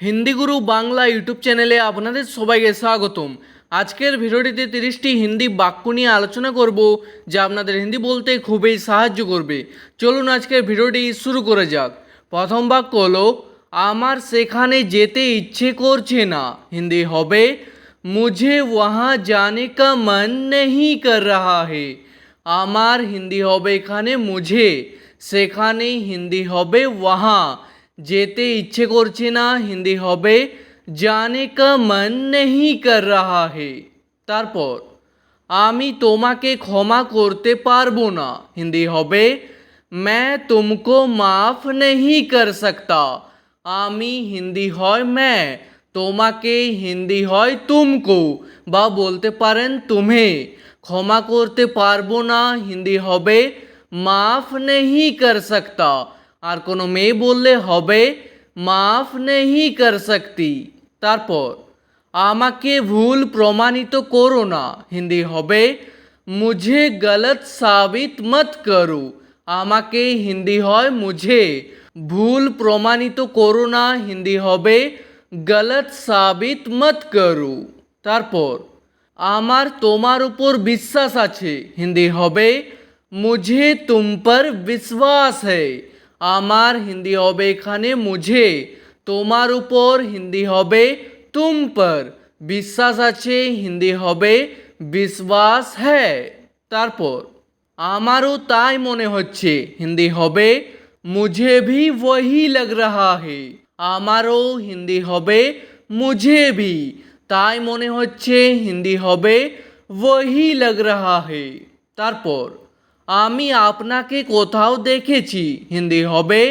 হিন্দি গুরু Bangla YouTube চ্যানেলে আপনাদের সবাইকে স্বাগতম। আজকের ভিডিওটিতে 30টি হিন্দি বাক্য নিয়ে আলোচনা করব যা আপনাদের হিন্দি বলতে খুবই সাহায্য করবে। চলুন আজকের ভিডিওটি শুরু করা যাক। প্রথম বাক্য হলো আমার সেখানে যেতে ইচ্ছে করছে না। হিন্দি হবে মুঝে ওয়াহাं जाने का मन नहीं कर रहा है। আমার হিন্দি হবে এখানে মুঝে, সেখানে হিন্দি হবে ওয়াহাं, যেতে ইচ্ছে করছে না হিন্দি হবে जाने का मन नहीं कर रहा है। তারপর আমি তোমাকে ক্ষমা করতে পারবো না হিন্দি হবে मैं तुमको माफ नहीं कर सकता। আমি হিন্দি হয় मैं, তোমাকে হিন্দি হয় तुमको বা বলতে পারেন तुम्हे। ক্ষমা করতে পারবো না হিন্দি হবে মাফ नहीं कर सकता। আর কোনো মেয়ে বললে হবে মাফ नहीं कर सकती। তারপর আমাকে ভুল প্রমাণিত করো না হিন্দি হবে মুঝে গলত সাবিত মত করো। আমাকে হিন্দি হয় মুঝে, ভুল প্রমাণিত করো না হিন্দি হবে গলত সাবিত মত করো। তারপর আমার তোমার উপর বিশ্বাস আছে হিন্দি হবে মুঝে তুম पर विश्वास है। আমার হিন্দি হবে এখানে মুঝে, তোমার উপর হিন্দি হবে তুম पर, বিশ্বাস আছে হিন্দি হবে বিশ্বাস है। তারপর আমারও তাই মনে হচ্ছে হিন্দি হবে মুঝে भी वही लग रहा है। আমারও হিন্দি হবে মুঝে भी, তাই মনে হচ্ছে হিন্দি হবে वही लग रहा है। তারপর আমি আপনাকে কোথাও দেখেছি হিন্দি হবে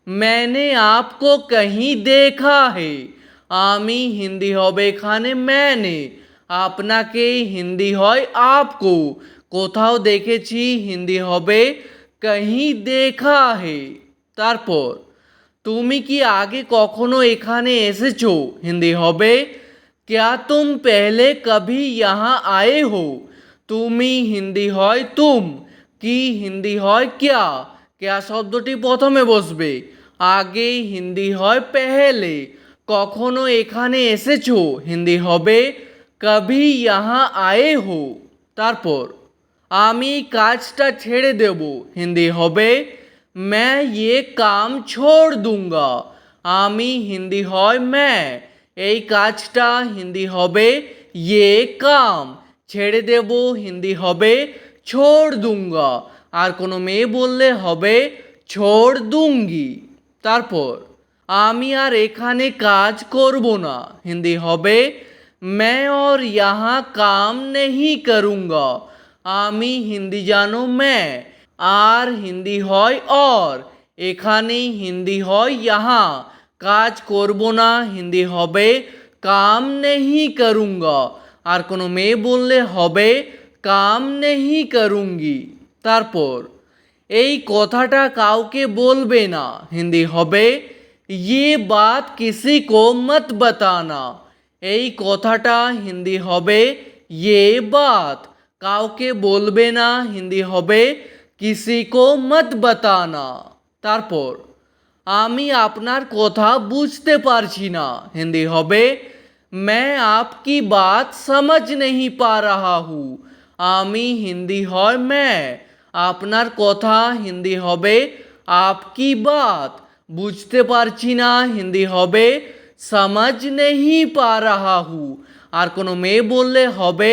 मैंने आपको कहीं देखा है। আমি হিন্দি হবে এখানে मैंने, আপনাকে হিন্দি হয় आपको, কোথাও দেখেছি হিন্দি হবে कहीं देखा है। তারপর তুমি কি আগে কখনো এখানে এসেছো হিন্দি হবে क्या तुम पहले कभी यहाँ आए हो। তুমি হিন্দি হয় তুম, কি হিন্দি হয় क्या, क्या শব্দটি প্রথমে বসবে, আগে হিন্দি হয় পেহেলে, কখনো এখানে এসেছো হিন্দি হবে কভি यहाँ आए हो। তারপর আমি কাজটা ছেড়ে দেব হিন্দি হবে मैं ये काम छोड़ दूंगा। আমি হিন্দি হয় मैं, এই কাজটা হিন্দি হবে ये काम, ছেড়ে দেব হিন্দি হবে छोड़ दूंगा। আর কোনো মেয়ে বললে হবে छोड़ दूंगी। তারপর আমি আর এখানে কাজ করব না হিন্দি হবে मैं और यहाँ काम नहीं करूँगा। আমি হিন্দি জানো मैं, আর হিন্দি হয় और, এখানে হিন্দি হয় यहाँ, কাজ করব না হিন্দি হবে काम नहीं करूँगा। আর কোনো মেয়ে বললে হবে काम नहीं करूँगी। তারপর এই কথাটা কাউকে বলবে না হিন্দি হবে ये बात किसी को मत बताना। এই কথাটা হিন্দি হবে ये बात, কাউকে বলবে না হিন্দি হবে किसी को मत बताना। তারপর আমি আপনার কথা বুঝতে পারছি না হিন্দি হবে मैं आपकी बात समझ नहीं पा रहा हूँ। আমি হিন্দি হয় मैं, আপনার কথা হিন্দি হবে आपकी बात, বুঝতে পারছি না হিন্দি হবে समझ नहीं पा रहा हूँ। আর কোনো মেয়ে বললে হবে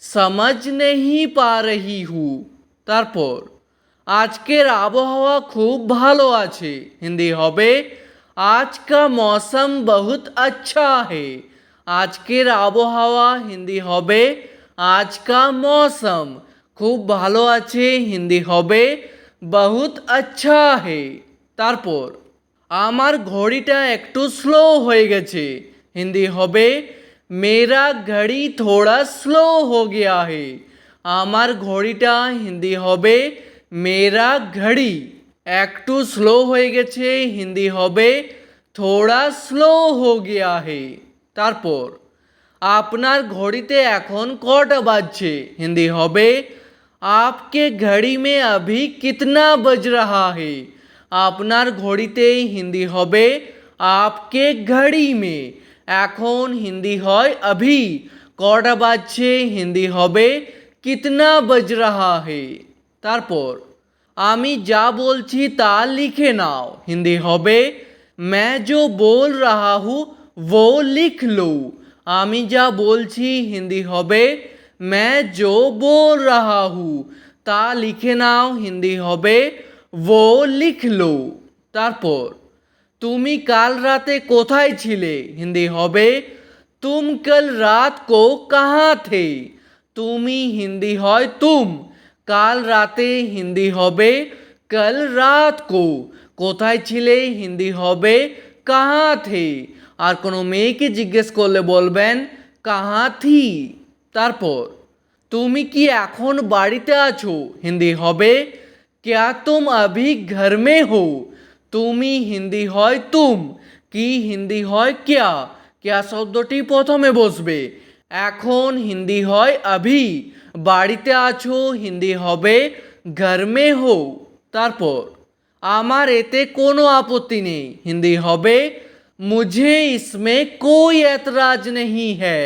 समझ नहीं पा रही हूँ। তারপর আজকের আবহাওয়া খুব ভালো আছে হিন্দি হবে आज का मौसम बहुत अच्छा है। আজকের আবহাওয়া হিন্দি হবে आज का मौसम, খুব ভালো আছে হিন্দি হবে बहुत अच्छा है। তারপর আমার ঘড়িটা একটু স্লো হয়ে গেছে হিন্দি হবে मेरा घड़ी थोड़ा स्लो हो गया है। আমার ঘড়িটা হিন্দি হবে मेरा घड़ी, একটু স্লো হয়ে গেছে হিন্দি হবে थोड़ा स्लो हो गया है। তারপর আপনার ঘড়িতে এখন কটা বাজছে হিন্দি হবে आपके घड़ी में अभी कितना बज रहा है। আপনার ঘড়িতে হিন্দি হবে आपके घड़ी में। এখন হিন্দি হয় अभी, কটা বাজছে হিন্দি হবে कितना बज रहा है। তারপর আমি যা বলছি তা লিখে নাও, হিন্দি হবে मैं जो बोल रहा हूँ वो लिख लो। আমি যা বলছি হিন্দি হবে मैं जो बोल रहा हूँ তা লিখে নাও, হিন্দি হবে वो लिख लो। তারপর তুমি কাল রাতে কোথায় ছিলে, হিন্দি হবে तुम कल रात को कहाँ थे। তুমি হিন্দি হয় तुम, কাল রাতে হিন্দি হবে कल रात को, কোথায় ছিলে হিন্দি হবে कहाँ थे। আর কোনো মেয়েকে জিজ্ঞেস করলে বলবেন कहाँ थी। তারপর তুমি কি এখন বাড়িতে আছো, হিন্দি হবে क्या तुम अभी घर में हो। তুমি হিন্দি হয় तुम, কি হিন্দি হয় क्या, क्या শব্দটি প্রথমে বসবে। এখন হিন্দি হয় अभी, বাড়িতে আছো হিন্দি হবে घर में हो। তারপর আমার এতে কোনো আপত্তি নেই, হিন্দি হবে मुझे इसमें कोई ऐतराज नहीं है।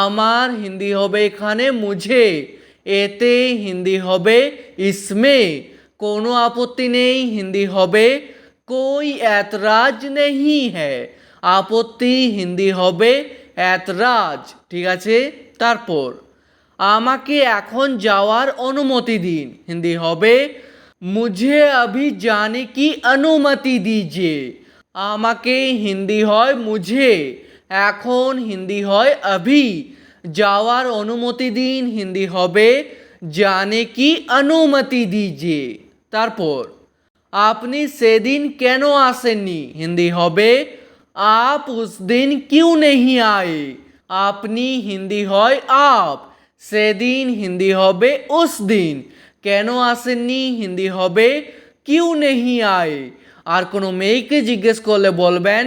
আমার হিন্দি হবে এখানে मुझे, এতে হিন্দি হবে इसमें, কোনো আপত্তি নেই, হিন্দি হবে कोई ऐतराज नहीं है। আপত্তি হিন্দি হবে ऐतराज, ঠিক আছে। তারপর আমাকে এখন যাওয়ার অনুমতি দিন, হিন্দি হবে मुझे अभी जाने की अनुमति दीजिए। আমাকে হিন্দি হয় मुझे, এখন হিন্দি হয় अभी, যাওয়ার অনুমতি দিন, হিন্দি হবে जाने की अनुमति दीजिए। তারপর আপনি সেদিন কেন আসেননি, হিন্দি হবে आप उस दिन क्यों नहीं आए। আপনি হিন্দি হয় आप, সেদিন হিন্দি হবে उस दिन, কেন আসেননি হিন্দি হবে क्यों नहीं आए। আর কোনো মেয়েকে জিজ্ঞেস করলে বলবেন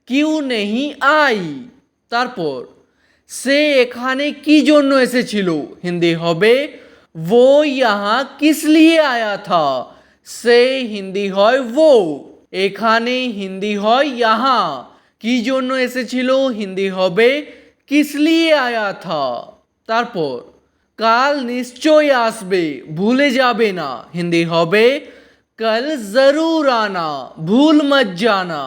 क्यों नहीं आई। তারপর সে এখানে কি জন্য এসেছিল, হিন্দি হবে वो यहाँ किस लिए आया था। সে হিন্দি হয় वो, এখানে হিন্দি হয় यहाँ, কি জন্য এসেছিল হিন্দি হবে किस लिए आया था। তারপর কাল নিশ্চয় আসবে ভুলে যাবে না, হিন্দি হবে कल जरूर आना भूल मत जाना।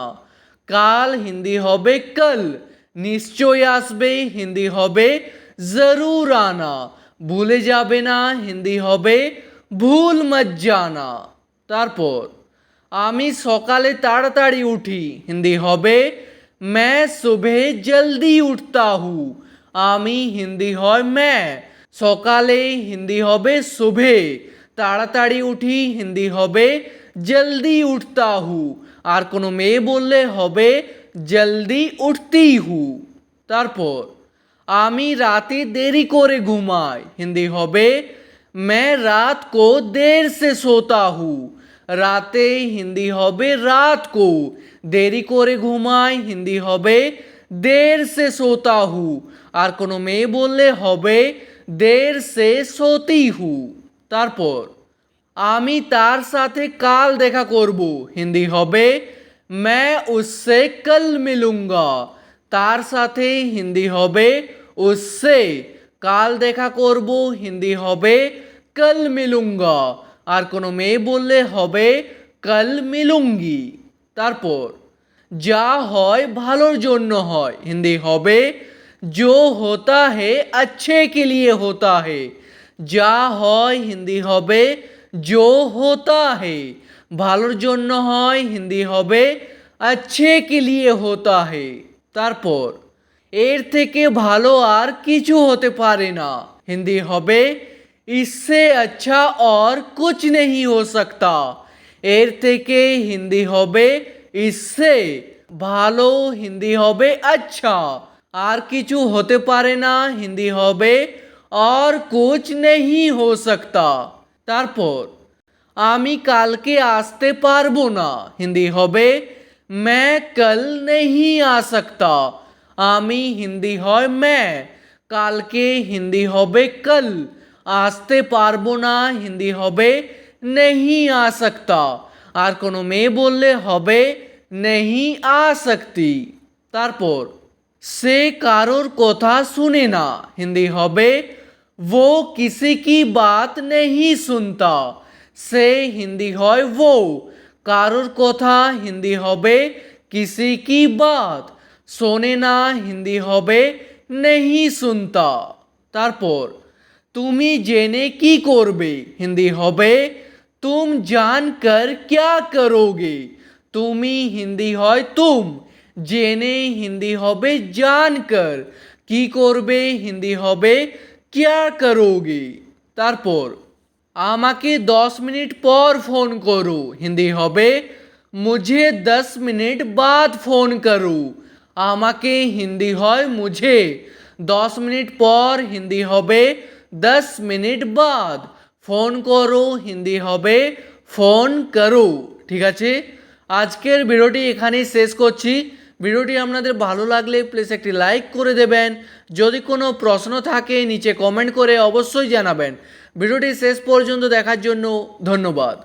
কাল হিন্দি হবে कल, নিশ্চয় আসবে হিন্দি হবে जरूर आना, ভুলে যাবে না হিন্দি হবে ভুল মত জানা। তারপর আমি সকালে তাড়াতাড়ি উঠি, হিন্দি হবে मैं सुबह जल्दी उठता हूँ। আমি হিন্দি হয় मैं, সকালে হিন্দি হবে सुबह, তাড়াতাড়ি উঠি হিন্দি হবে जल्दी उठता हूँ। আর কোনো মেয়ে বললে হবে जल्दी उठती हूँ। তারপর আমি রাতে দেরি করে ঘুমাই, হিন্দি হবে मैं रात को देर से सोता हूँ। রাতে হিন্দি হবে रात को, দেরি করে ঘুমাই হিন্দি হবে देर से सोता हूँ। আর কোনো মেয়ে বললে হবে देर से सोती हूँ। তারপর আমি তার সাথে কাল দেখা করব, হিন্দি হবে मैं उससे कल मिलूंगा। তার সাথে হিন্দি হবে उससे, কাল দেখা করব হিন্দি হবে कल मिलूंगा। আর কোনো মেয়ে বললে হবে कल मिलूंगी। তারপর যা হয় ভালোর জন্য হয়, হিন্দি হবে जो होता है अच्छे के लिए होता है। যা হয় হিন্দি হবে जो होता है, ভালোর জন্য হয়, হিন্দি হবে अच्छे के लिए होता है। তারপর এর থেকে ভালো আর কিছু হতে পারে না, হিন্দি হবে इससे अच्छा और कुछ नहीं हो सकता। এর থেকে হিন্দি হবে इससे, ভালো হিন্দি হবে अच्छा, আর কিছু হতে পারে না হিন্দি হবে और कुछ नहीं हो सकता। তারপর আমি কালকে আসতে পারবো না, হিন্দি হবে मैं कल नहीं आ सकता। আমি হিন্দি হয় मैं, কালকে হিন্দি হবে कल, আসতে পারবো না হিন্দি হবে नहीं आ सकता। আর কোনো মেয়ে বললে হবে नहीं आ सकती। তারপর সে কারোর কথা শুনে না, হিন্দি হবে वो किसी की बात नहीं सुनता। সে হিন্দি হয় वो, কারোর কথা হিন্দি হবে किसी की बात, শোনে না হিন্দি হবে नहीं सुनता। তারপর তুমি জেনে কি করবে, হিন্দি হবে तुम जानकर क्या करोगे। তুমি হিন্দি হয় तुम, জেনে হিন্দি হবে जानकर, কি করবে হিন্দি হবে क्या करोगे। তারপর আমাকে 10 মিনিট পর ফোন করো, হিন্দি হবে मुझे 10 মিনিট বাদ ফোন করো। আমাকে হিন্দি হয় मुझे, 10 মিনিট পর হিন্দি হবে 10 মিনিট বাদ, ফোন করো হিন্দি হবে ফোন করো। ঠিক আছে, আজকের ভিডিওটি এখানেই শেষ করছি। ভিডিওটি আপনাদের ভালো লাগলে প্লিজ একটি লাইক করে দেবেন। যদি কোনো প্রশ্ন থাকে নিচে কমেন্ট করে অবশ্যই জানাবেন। ভিডিওটি শেষ পর্যন্ত দেখার জন্য ধন্যবাদ।